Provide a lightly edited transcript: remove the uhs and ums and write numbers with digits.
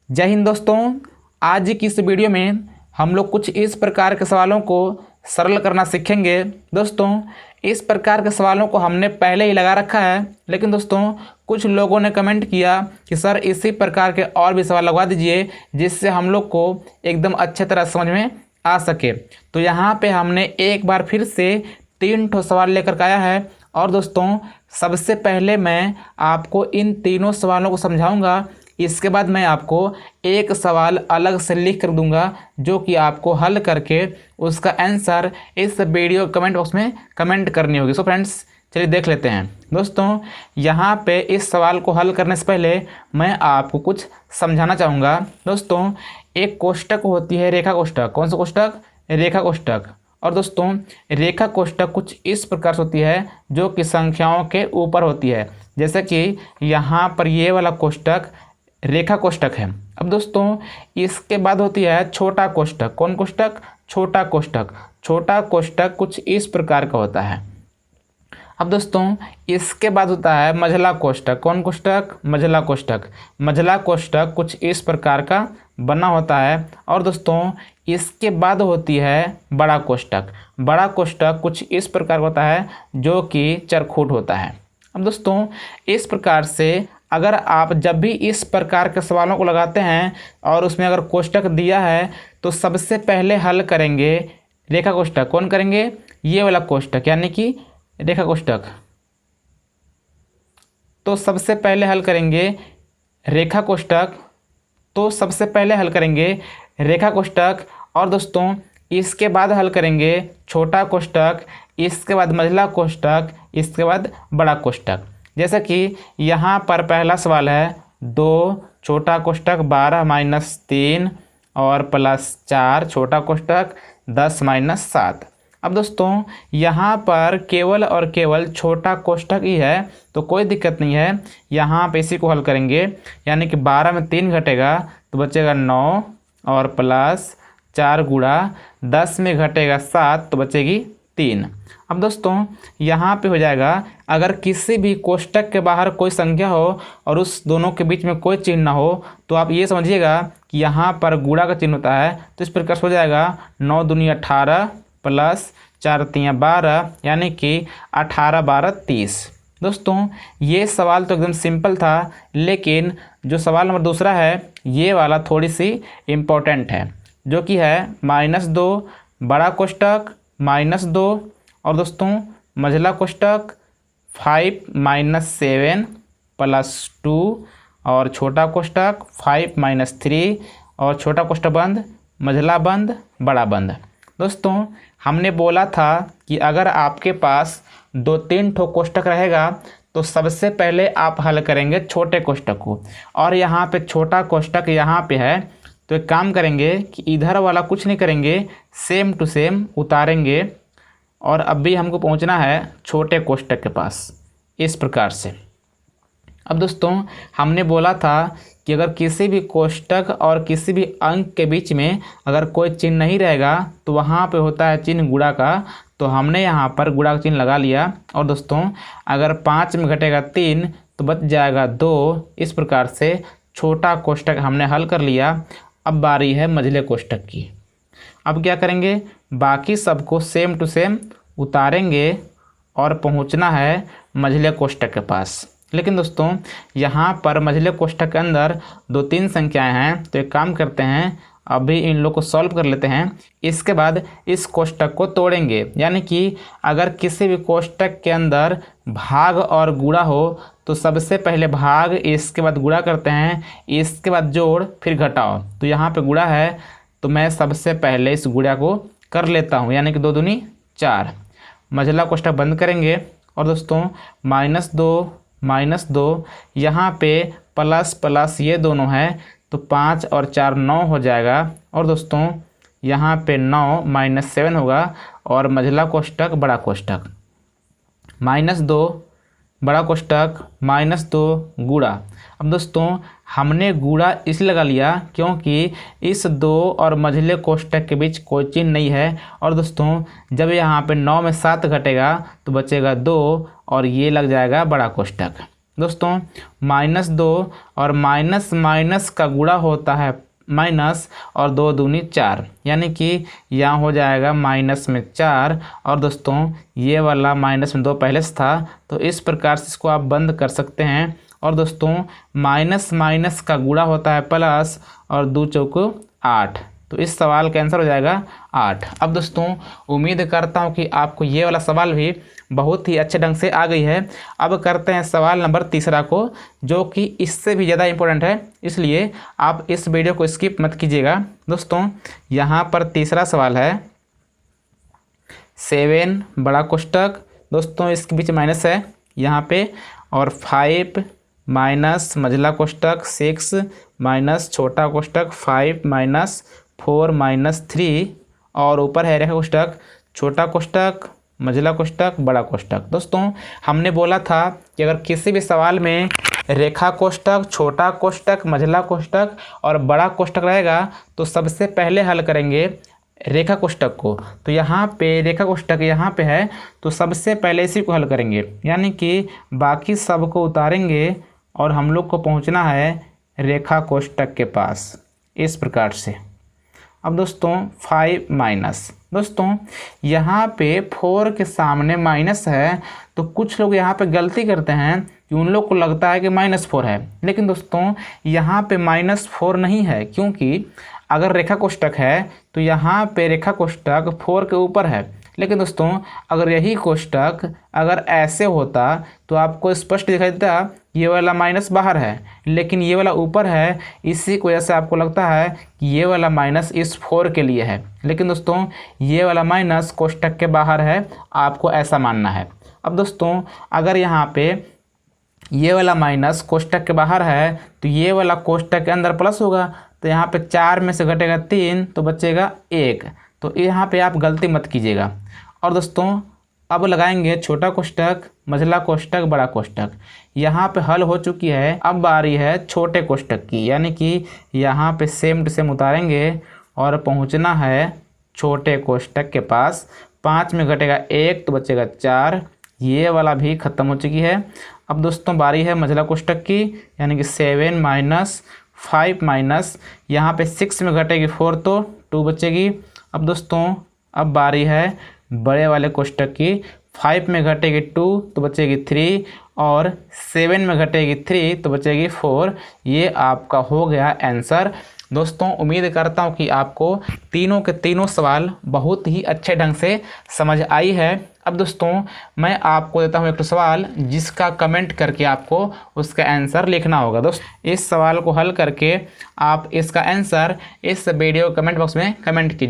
जय हिंद दोस्तों। आज की इस वीडियो में हम लोग कुछ इस प्रकार के सवालों को सरल करना सीखेंगे। दोस्तों, इस प्रकार के सवालों को हमने पहले ही लगा रखा है, लेकिन दोस्तों कुछ लोगों ने कमेंट किया कि सर इसी प्रकार के और भी सवाल लगवा दीजिए जिससे हम लोग को एकदम अच्छे तरह समझ में आ सके। तो यहाँ पे हमने एक बार फिर से 3 ठो सवाल लेकर के आया है। और दोस्तों, सबसे पहले मैं आपको इन तीनों सवालों को समझाऊंगा। इसके बाद मैं आपको एक सवाल अलग से लिख कर दूंगा जो कि आपको हल करके उसका आंसर इस वीडियो कमेंट बॉक्स में कमेंट करनी होगी। सो फ्रेंड्स, चलिए देख लेते हैं। दोस्तों, यहाँ पे इस सवाल को हल करने से पहले मैं आपको कुछ समझाना चाहूँगा। दोस्तों, एक कोष्टक होती है रेखा कोष्टक। कौन सा कोष्टक? रेखा कोष्टक। और दोस्तों, रेखा कोष्टक कुछ इस प्रकार से होती है जो कि संख्याओं के ऊपर होती है। जैसे कि यहाँ पर ये वाला कोष्टक रेखा कोष्टक है। अब दोस्तों, इसके बाद होती है छोटा कोष्टक। कौन कोष्टक? छोटा कोष्टक। छोटा कोष्टक कुछ इस प्रकार का होता है। अब दोस्तों, इसके बाद होता है मझला कोष्टक। कौन कोष्टक? मझला कोष्टक। मझला कोष्टक कुछ इस प्रकार का बना होता है। और दोस्तों, इसके बाद होती है बड़ा कोष्टक। बड़ा कोष्टक कुछ इस प्रकार का होता है जो कि चरखूट होता है। अब दोस्तों, इस प्रकार से अगर आप जब भी इस प्रकार के सवालों को लगाते हैं और उसमें अगर कोष्टक दिया है तो सबसे पहले हल करेंगे रेखा कोष्टक। कौन करेंगे? ये वाला कोष्टक, यानी कि रेखा कोष्टक। तो सबसे पहले हल करेंगे रेखा कोष्टक। तो सबसे पहले हल करेंगे रेखा कोष्टक। और दोस्तों, इसके बाद हल करेंगे छोटा कोष्टक, इसके बाद मझला कोष्टक, इसके बाद बड़ा कोष्टक। जैसा कि यहाँ पर पहला सवाल है 2 छोटा कोष्टक 12 - 3 और +4 छोटा कोष्टक 10 - 7। अब दोस्तों, यहाँ पर केवल और केवल छोटा कोष्टक ही है तो कोई दिक्कत नहीं है। यहाँ पे इसी को हल करेंगे, यानी कि 12 में 3 घटेगा तो बचेगा 9 और +4 गुणा 10 में घटेगा 7 तो बचेगी 3। अब दोस्तों, यहाँ पे हो जाएगा, अगर किसी भी कोष्टक के बाहर कोई संख्या हो और उस दोनों के बीच में कोई चिन्ह ना हो तो आप ये समझिएगा कि यहाँ पर गुणा का चिन्ह होता है। तो इस प्रकार से हो जाएगा 9 दूनी 18 +4 3 12, यानी कि 18 12 30। दोस्तों, ये सवाल तो एकदम सिंपल था, लेकिन जो सवाल नंबर दूसरा है ये वाला थोड़ी सी इम्पोर्टेंट है, जो कि है -2 बड़ा कोष्टक -2 और दोस्तों मझला कोष्टक 5 - 7 +2 और छोटा कोष्टक 5 - 3 और छोटा कोष्टक बंद, मझला बंद, बड़ा बंद। दोस्तों, हमने बोला था कि अगर आपके पास 2-3 ठो कोष्टक रहेगा तो सबसे पहले आप हल करेंगे छोटे कोष्टक को। और यहाँ पे छोटा कोष्टक यहाँ पे है तो एक काम करेंगे कि इधर वाला कुछ नहीं करेंगे, सेम टू सेम उतारेंगे और अब भी हमको पहुंचना है छोटे कोष्टक के पास, इस प्रकार से। अब दोस्तों, हमने बोला था कि अगर किसी भी कोष्टक और किसी भी अंक के बीच में अगर कोई चिन्ह नहीं रहेगा तो वहाँ पे होता है चिन्ह गुणा का। तो हमने यहाँ पर गुणा का चिन्ह लगा लिया। और दोस्तों, अगर 5 में घटेगा 3 तो बच जाएगा 2। इस प्रकार से छोटा कोष्टक हमने हल कर लिया। अब बारी है मझले कोष्टक की। अब क्या करेंगे? बाकी सबको सेम टू सेम उतारेंगे और पहुंचना है मझले कोष्टक के पास। लेकिन दोस्तों, यहाँ पर मझले कोष्टक के अंदर 2-3 संख्याएं हैं, तो एक काम करते हैं, अभी इन लोग को सॉल्व कर लेते हैं। इसके बाद इस कोष्टक को तोड़ेंगे, यानी कि अगर किसी भी कोष्टक के अंदर भाग और गुणा हो तो सबसे पहले भाग, इसके बाद गुणा करते हैं, इसके बाद जोड़, फिर घटाओ। तो यहाँ पे गुणा है तो मैं सबसे पहले इस गुणा को कर लेता हूँ, यानी कि 2 दूनी 4। मझला कोष्टक बंद करेंगे और दोस्तों -2 यहाँ पे प्लस ये दोनों है तो 5 और 4 9 हो जाएगा। और दोस्तों, यहाँ पे 9 - 7 होगा और मझला कोष्टक बड़ा कोष्टक -2 बड़ा कोष्टक -2 गुणा। अब दोस्तों, हमने गुणा इसलिए लगा लिया क्योंकि इस 2 और मझले कोष्टक के बीच कोई चिन्ह नहीं है। और दोस्तों, जब यहाँ पे 9 में 7 घटेगा तो बचेगा 2 और ये लग जाएगा बड़ा कोष्टक। दोस्तों -2 और माइनस माइनस का गुणा होता है माइनस, और 2 दूनी 4, यानी कि यहाँ हो जाएगा माइनस में 4। और दोस्तों ये वाला माइनस में 2 पहले से था, तो इस प्रकार से इसको आप बंद कर सकते हैं। और दोस्तों माइनस माइनस का गुणा होता है प्लस, और 2 चौको 8, तो इस सवाल का आंसर हो जाएगा 8। अब दोस्तों उम्मीद करता हूँ कि आपको ये वाला सवाल भी बहुत ही अच्छे ढंग से आ गई है। अब करते हैं सवाल नंबर तीसरा को, जो कि इससे भी ज़्यादा इम्पोर्टेंट है, इसलिए आप इस वीडियो को स्किप मत कीजिएगा। दोस्तों यहाँ पर तीसरा सवाल है 7 बड़ा कोष्टक, दोस्तों इसके बीच माइनस है यहाँ पे, और 5 माइनस मझला कोष्टक 6 माइनस छोटा कोष्टक 5 माइनस 4 माइनस 3, और ऊपर है रेखा कोष्टक, छोटा कोष्टक, मझला कोष्टक, बड़ा कोष्टक। दोस्तों हमने बोला था कि अगर किसी भी सवाल में रेखा कोष्टक, छोटा कोष्टक, मझला कोष्टक और बड़ा कोष्टक रहेगा तो सबसे पहले हल करेंगे रेखा कोष्टक को। तो यहाँ पे रेखा कोष्टक यहाँ पे है, तो सबसे पहले इसी को हल करेंगे, यानी कि बाकी सब को उतारेंगे और हम लोग को पहुँचना है रेखा कोष्टक के पास, इस प्रकार से। अब दोस्तों 5 माइनस, दोस्तों यहाँ पे 4 के सामने माइनस है, तो कुछ लोग यहाँ पे गलती करते हैं कि उन लोग को लगता है कि -4 है, लेकिन दोस्तों यहाँ पे -4 नहीं है, क्योंकि अगर रेखा कोष्टक है तो यहाँ पे रेखा कोष्टक 4 के ऊपर है। लेकिन दोस्तों अगर यही कोष्टक अगर ऐसे होता तो आपको स्पष्ट दिखाई देता ये वाला माइनस बाहर है, लेकिन ये वाला ऊपर है, इसी की वजह से आपको लगता है कि ये वाला माइनस इस 4 के लिए है। लेकिन दोस्तों ये वाला माइनस कोष्टक के बाहर है, आपको ऐसा मानना है। अब दोस्तों अगर यहाँ पे ये वाला माइनस कोष्टक के बाहर है तो ये वाला कोष्टक के अंदर प्लस होगा, तो यहाँ पे 4 में से घटेगा 3 तो बचेगा 1, तो यहाँ पे आप गलती मत कीजिएगा। और दोस्तों अब लगाएंगे छोटा कोष्टक, मझला कोष्टक, बड़ा कोष्टक। यहाँ पे हल हो चुकी है, अब बारी है छोटे कोष्टक की, यानी कि यहाँ पे सेम टू सेम उतारेंगे और पहुँचना है छोटे कोष्टक के पास। 5 में घटेगा 1 तो बचेगा 4, ये वाला भी ख़त्म हो चुकी है। अब दोस्तों बारी है मझला कोष्टक की, यानी कि 7 माइनस 5 माइनस यहाँ पे 6 में घटेगी 4 तो 2 बचेगी। अब दोस्तों अब बारी है बड़े वाले कोष्टक की, 5 में घटेगी 2 तो बचेगी 3, और 7 में घटेगी 3 तो बचेगी 4। ये आपका हो गया आंसर। दोस्तों उम्मीद करता हूँ कि आपको तीनों के तीनों सवाल बहुत ही अच्छे ढंग से समझ आई है। अब दोस्तों मैं आपको देता हूँ एक सवाल, जिसका कमेंट करके आपको उसका आंसर लिखना होगा। दोस्तों इस सवाल को हल करके आप इसका आंसर इस वीडियो कमेंट बॉक्स में कमेंट कीजिए।